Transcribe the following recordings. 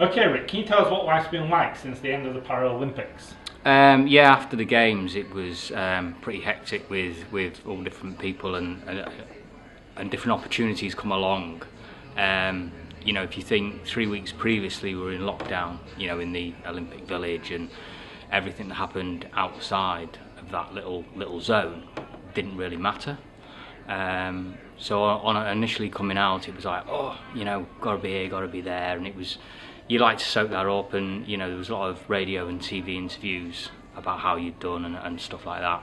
Okay, Rick, can you tell us what life's been like since the end of the Paralympics? Yeah, after the games, it was pretty hectic with all different people and different opportunities come along. You know, if you think 3 weeks previously we were in lockdown, you know, in the Olympic Village, and everything that happened outside of that little zone didn't really matter. So on initially coming out, it was like, oh, you know, gotta be here, gotta be there, and it was, you like to soak that up, and you know, there was a lot of radio and TV interviews about how you'd done and stuff like that.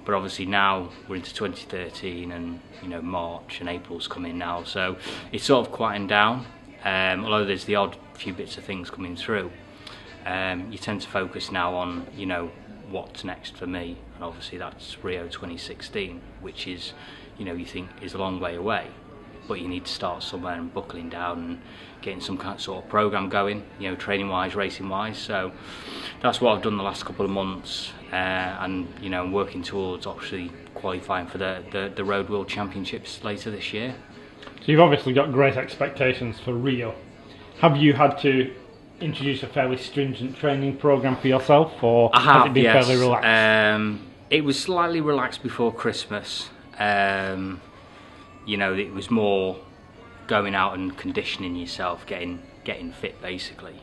But obviously now we're into 2013, and you know, March and April's coming now, so it's sort of quieting down. Although there's the odd few bits of things coming through, you tend to focus now on, you know, what's next for me, and obviously that's Rio 2016, which is, you know, you think is a long way away, but you need to start somewhere and buckling down and getting some kind of sort of program going, you know, training wise, racing wise. So that's what I've done the last couple of months, and you know, I'm working towards actually qualifying for the Road World Championships later this year. So you've obviously got great expectations for Rio. Have you had to introduce a fairly stringent training program for yourself, or has it been fairly relaxed? It was slightly relaxed before Christmas. You know, it was more going out and conditioning yourself, getting fit basically.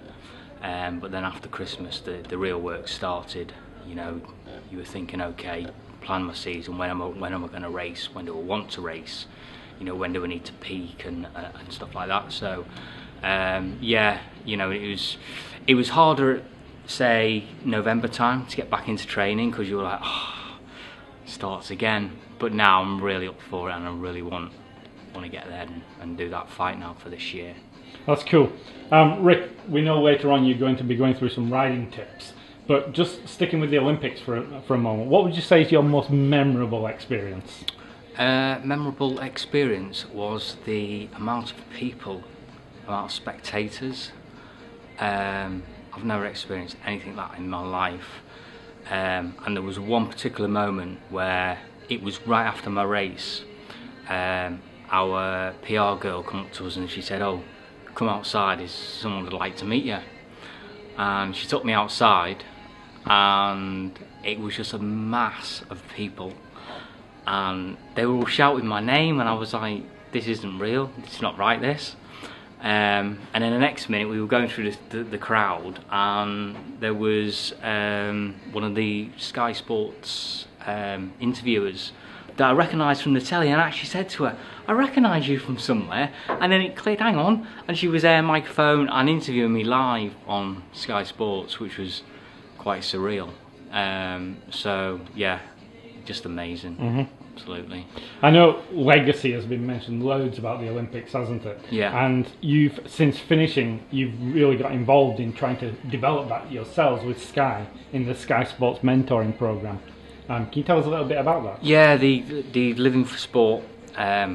But then after Christmas, the real work started. You know, you were thinking, okay, plan my season. When am I going to race? When do I want to race? You know, when do I need to peak and stuff like that. So yeah, you know, it was harder at, say, November time to get back into training, because you were like, oh, it starts again. But now I'm really up for it, and I really want to get there and do that fight now for this year. That's cool. Rick, we know later on you're going to be going through some riding tips, but just sticking with the Olympics for a moment, what would you say is your most memorable experience? Memorable experience was the amount of people, amount of spectators. I've never experienced anything like that in my life, and there was one particular moment where it was right after my race. Our PR girl came up to us and she said, oh, come outside, is someone would like to meet you. And she took me outside, and it was just a mass of people, and they were all shouting my name, and I was like, this isn't real, it's not right, this. And then the next minute we were going through the crowd, and there was one of the Sky Sports interviewers that I recognised from the telly, and I actually said to her, I recognise you from somewhere. And then it clicked, hang on, and she was there, microphone, and interviewing me live on Sky Sports, which was quite surreal. So yeah, just amazing. Mm-hmm. Absolutely. I know legacy has been mentioned loads about the Olympics, hasn't it? Yeah. And you've, since finishing, you've really got involved in trying to develop that yourselves with Sky in the Sky Sports mentoring program. Can you tell us a little bit about that? Yeah, the Living for Sport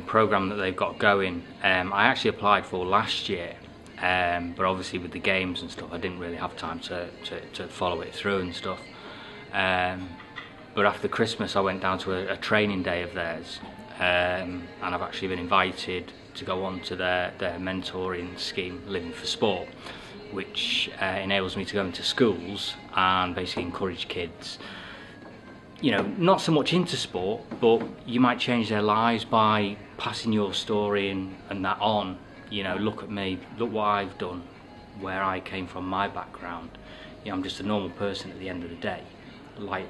program that they've got going, I actually applied for last year, but obviously with the games and stuff, I didn't really have time to follow it through and stuff. But after Christmas, I went down to a training day of theirs, and I've actually been invited to go on to their mentoring scheme, Living for Sport, which enables me to go into schools and basically encourage kids, you know, not so much into sport, but you might change their lives by passing your story and that on. You know, look at me, look what I've done, where I came from, my background. You know, I'm just a normal person at the end of the day, like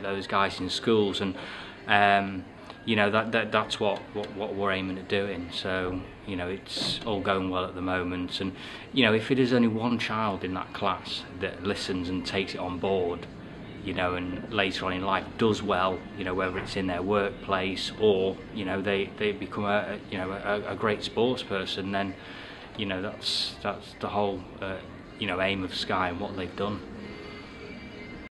those guys in schools, and you know, that's what we're aiming at doing. So you know, it's all going well at the moment, and you know, if it is only one child in that class that listens and takes it on board, you know, and later on in life does well, you know, whether it's in their workplace or, you know, they become a great sports person, then, you know, that's the whole, you know, aim of Sky and what they've done.